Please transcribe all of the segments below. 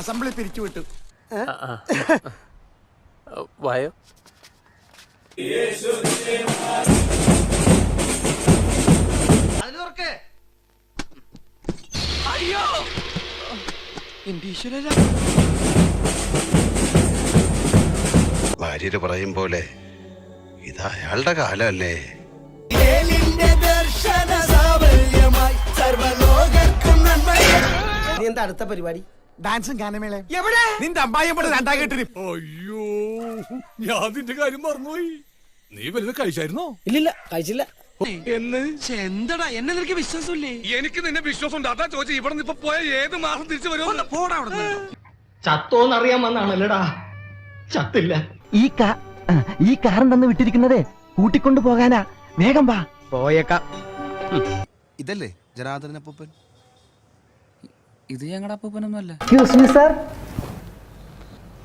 Assembly പിരിച്ചുവിട്ടു. വായോ. അയ്യോ ഭാര്യര് പറയും പോലെ ഇത് അയാളുടെ കാലല്ലേ. നീ എന്താ അടുത്ത പരിപാടി? ഡാൻസും ഗാനമേള. എവിടെ നിന്റെ അമ്മായിയമ്മയുടെ രണ്ടാം കെട്ടിന്? അയ്യോ, ഞാൻ നിന്റെ കാര്യം മറന്നുപോയി. നീ വലുത് കഴിച്ചായിരുന്നോ? ഇല്ലില്ല, കഴിച്ചില്ല. എന്തടാ എന്നെ നിനക്ക് വിശ്വാസമില്ലേ? എനിക്ക് നിന്നെ വിശ്വാസമുണ്ട്. അതാ ചോദിച്ചു ഇവിടെ നിന്ന് ഇപ്പൊ പോയ ഏത് മാസം തിരിച്ചു വരുമോ? പോടാ അവിടെ. ചത്തോന്നറിയാൻ വന്നാണല്ലടാ. ചത്തില്ല. ഈ കാറും തന്ന് വിട്ടിരിക്കുന്നതേ കൂട്ടിക്കൊണ്ടു പോകാനാ. വേഗം വാ. പോയേക്കാം. ഇതല്ലേ ജനാർദ്ദന അപ്പൂപ്പൻ? ഇത് ഞങ്ങളുടെ അപ്പൂപ്പനൊന്നുമല്ല. Excuse me sir.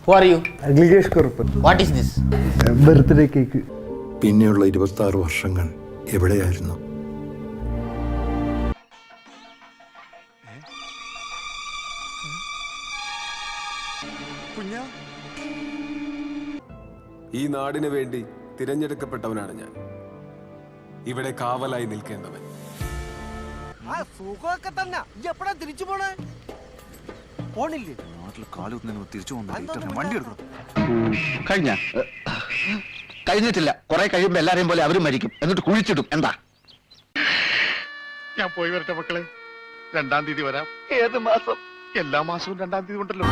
Who are you? Akhilesh Kuruppan. What is this? Birthday cake. പിന്നെയുള്ള 26 വർഷങ്ങൾ എവിടെയായിരുന്നു? ഈ നാടിനു വേണ്ടി തിരഞ്ഞെടുക്കപ്പെട്ടവനാണ് ഞാൻ. ഇവിടെ കാവലായി നിൽക്കേണ്ടവൻ. സുഖമൊക്കെ തന്നെ. എപ്പോഴാ തിരിച്ചു പോണേ? പോണില്ലേ? കഴിഞ്ഞിട്ടില്ല. കുറെ കഴിയുമ്പോ എല്ലാരെയും പോലെ അവരും മരിക്കും. എന്നിട്ട് കുഴിച്ചിടും. എന്താ? ഞാൻ പോയി വരട്ടെ മക്കളെ. 2-ാം തീയതി വരാം. ഏത് മാസം? എല്ലാ മാസവും 2-ാം തീയതി ഉണ്ടല്ലോ.